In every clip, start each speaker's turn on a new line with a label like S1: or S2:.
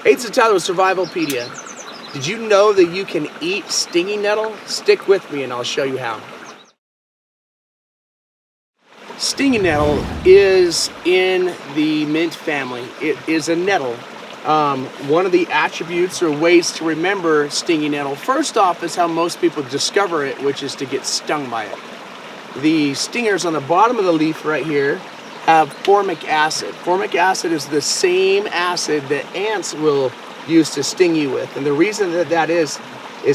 S1: Hey, it's Tyler with Survivalpedia. Did you know that you can eat stinging nettle? Stick with me and I'll show you how. Stinging nettle is in the mint family. It is a nettle. One of the attributes or ways to remember stinging nettle, first off, is how most people discover it, which is to get stung by it. The stingers on the bottom of the leaf right here have formic acid. Formic acid is the same acid that ants will use to sting you with. And the reason that is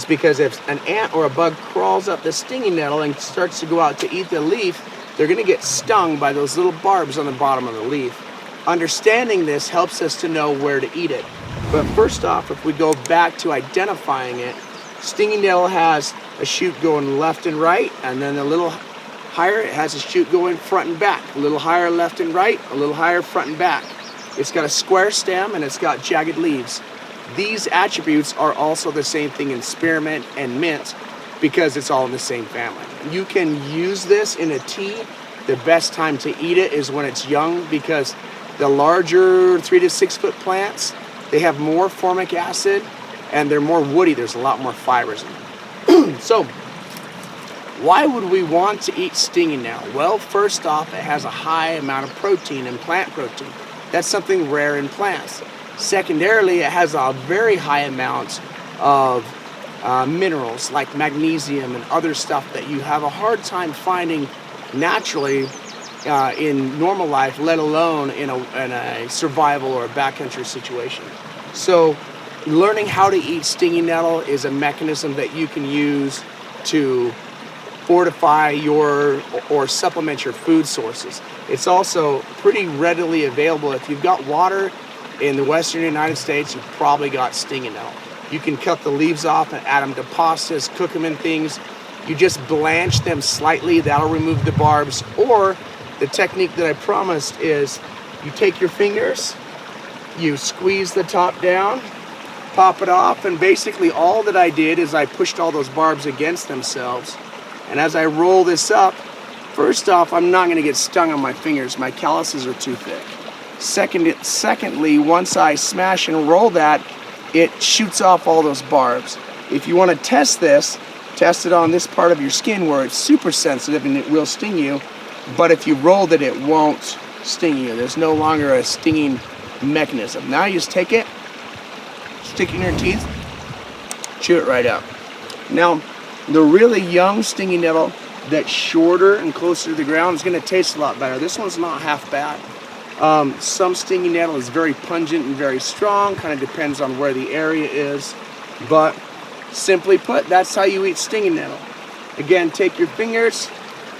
S1: because if an ant or a bug crawls up the stinging nettle and starts to go out to eat the leaf, they're going to get stung by those little barbs on the bottom of the leaf. Understanding this helps us to know where to eat it. But first off, if we go back to identifying it, stinging nettle has a shoot going left and right, and then a little higher, it has a shoot going front and back. A little higher left and right, a little higher front and back. It's got a square stem and it's got jagged leaves. These attributes are also the same thing in spearmint and mint because it's all in the same family. You can use this in a tea. The best time to eat it is when it's young because the larger 3 to 6 foot plants, they have more formic acid and they're more woody. There's a lot more fibers in them. So, why would we want to eat stinging nettle? Well, first off, it has a high amount of protein and plant protein. That's something rare in plants. Secondarily, it has a very high amount of minerals like magnesium and other stuff that you have a hard time finding naturally in normal life, let alone in a survival or a backcountry situation. So learning how to eat stinging nettle is a mechanism that you can use to fortify or supplement your food sources. It's also pretty readily available. If you've got water in the western United States, you've probably got stinging nettle. You can cut the leaves off and add them to pastas, cook them in things. You just blanch them slightly, that'll remove the barbs. Or the technique that I promised is you take your fingers, you squeeze the top down, pop it off, and basically all that I did is I pushed all those barbs against themselves. And as I roll this up, first off, I'm not going to get stung on my fingers. My calluses are too thick. Secondly, once I smash and roll that, it shoots off all those barbs. If you want to test this, test it on this part of your skin where it's super sensitive and it will sting you. But if you rolled it, it won't sting you. There's no longer a stinging mechanism. Now you just take it, stick it in your teeth, chew it right out. Now, the really young stinging nettle that's shorter and closer to the ground is going to taste a lot better. This one's not half bad. Some stinging nettle is very pungent and very strong, kind of depends on where the area is. But simply put, that's how you eat stinging nettle. Again, take your fingers,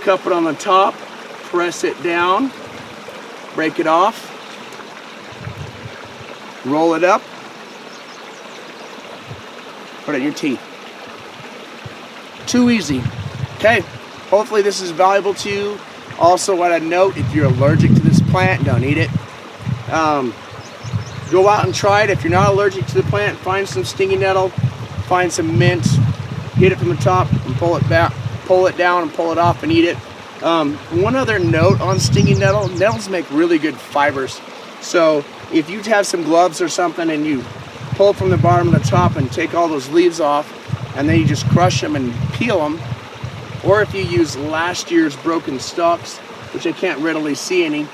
S1: cup it on the top, press it down, break it off, roll it up, put it in your teeth. Too easy. Okay, hopefully this is valuable to you. Also, what I'd note, if you're allergic to this plant, don't eat it. Go out and try it. If you're not allergic to the plant, find some stinging nettle, find some mint, hit it from the top and pull it back, pull it down and pull it off and eat it. One other note on stinging nettle, nettles make really good fibers. So if you have some gloves or something and you pull from the bottom to the top and take all those leaves off, and then you just crush them and peel them, or if you use last year's broken stalks, which I can't readily see any,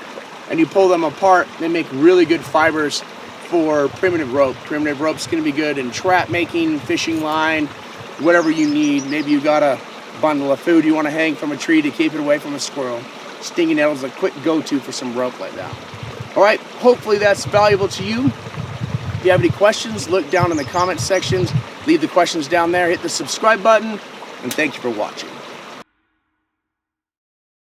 S1: and you pull them apart, they make really good fibers for primitive rope. Primitive rope's going to be good in trap making, fishing line, whatever you need. Maybe you got a bundle of food you want to hang from a tree to keep it away from a squirrel. Stinging nettle is a quick go-to for some rope like that. All right, hopefully that's valuable to you. If you have any questions, look down in the comment sections. Leave the questions down there. Hit the subscribe button, and thank you for watching.